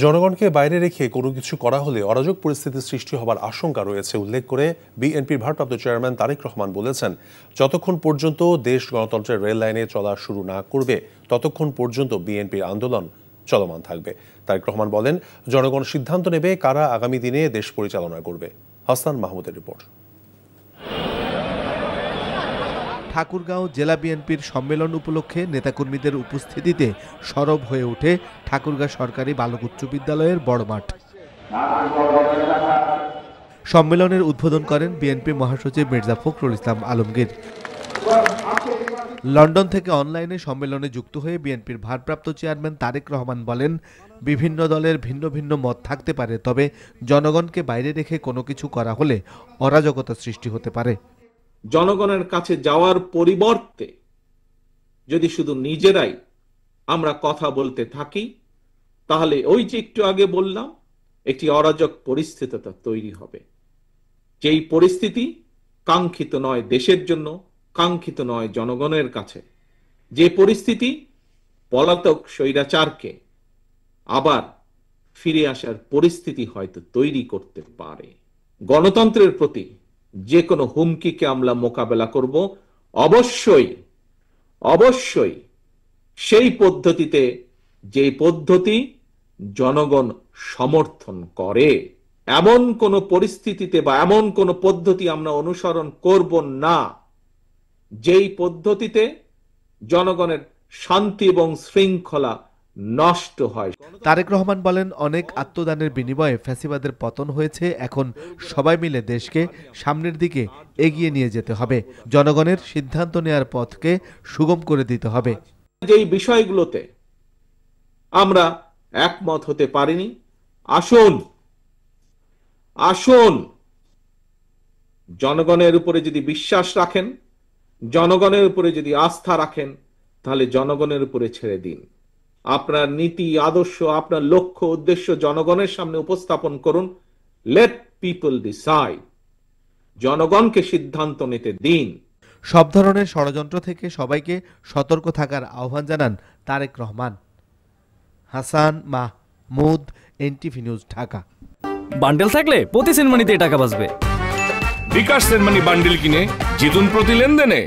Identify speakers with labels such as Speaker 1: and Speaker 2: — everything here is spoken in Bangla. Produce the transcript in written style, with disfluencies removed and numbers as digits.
Speaker 1: জনগণকে বাইরে রেখে কোনো কিছু করা হলে অরাজক পরিস্থিতির সৃষ্টি হবার আশঙ্কা রয়েছে উল্লেখ করে বিএনপির ভারপ্রাপ্ত চেয়ারম্যান তারেক রহমান বলেছেন, যতক্ষণ পর্যন্ত দেশ গণতন্ত্রের রেল লাইনে চলা শুরু না করবে ততক্ষণ পর্যন্ত বিএনপির আন্দোলন চলমান থাকবে। তারেক রহমান বলেন, জনগণ সিদ্ধান্ত নেবে কারা আগামী দিনে দেশ পরিচালনা করবে। হাসান মাহমুদের রিপোর্ট।
Speaker 2: ঠাকুরগাঁও জেলা বিএনপির সম্মেলন উপলক্ষে নেতাকর্মীদের উপস্থিতিতে সরব হয়ে ওঠে ঠাকুরগাঁও সরকারি বালক উচ্চ বিদ্যালয়ের বড় মাঠ। সম্মেলনের উদ্বোধন করেন বিএনপি মহাসচিব মির্জা ফখরুল ইসলাম আলমগীর। লন্ডন থেকে অনলাইনে সম্মেলনে যুক্ত হয়ে বিএনপির ভারপ্রাপ্ত চেয়ারম্যান তারেক রহমান বলেন, বিভিন্ন দলের ভিন্ন ভিন্ন মত থাকতে পারে, তবে জনগণকে বাইরে রেখে কোনো কিছু করা হলে অরাজকতা সৃষ্টি হতে পারে।
Speaker 3: জনগণের কাছে যাওয়ার পরিবর্তে যদি শুধু নিজেরাই আমরা কথা বলতে থাকি, তাহলে ওই যে একটু আগে বললাম, একটি অরাজক পরিস্থিতি তৈরি হবে। যেই পরিস্থিতি কাঙ্ক্ষিত নয় দেশের জন্য, কাঙ্ক্ষিত নয় জনগণের কাছে। যে পরিস্থিতি পলাতক স্বৈরাচারকে আবার ফিরে আসার পরিস্থিতি হয়তো তৈরি করতে পারে। গণতন্ত্রের প্রতি যে কোনো হুমকিকে আমরা মোকাবেলা করব, অবশ্যই সেই পদ্ধতিতে যে পদ্ধতি জনগণ সমর্থন করে, এমন কোন পরিস্থিতিতে বা এমন কোন পদ্ধতি আমরা অনুসরণ করব না যেই পদ্ধতিতে জনগণের শান্তি এবং শৃঙ্খলা নষ্ট হয়।
Speaker 2: তারেক রহমান বলেন, অনেক আত্মদানের বিনিময়ে ফ্যাসিবাদের পতন হয়েছে, এখন সবাই মিলে দেশকে সামনের দিকে এগিয়ে নিয়ে যেতে হবে। জনগণের সিদ্ধান্ত নেওয়ার পথকে সুগম করে দিতে হবে।
Speaker 3: যেই বিষয়গুলোতে আমরা একমত হতে পারিনি, আসুন জনগণের উপরে যদি বিশ্বাস রাখেন, জনগণের উপরে যদি আস্থা রাখেন, তাহলে জনগণের উপরে ছেড়ে দিন। আপনার নীতি আদর্শ, আপনার লক্ষ্য উদ্দেশ্য জনগণের সামনে উপস্থাপন করুন। Late people decide. জনগণকে সিদ্ধান্ত নিতে দিন।
Speaker 2: সব ধরনের ষড়যন্ত্র থেকে সবাইকে সতর্ক থাকার আহ্বান জানান Tarique Rahman. Hasan Mahmud, NTV news, Dhaka.
Speaker 4: Bundle থাকলে প্রতি সেনমানিতে টাকা বাঁচবে।
Speaker 5: বিকাশ সেনমানি বান্ডেল কিনে জিতুন প্রতি লেনদেনে।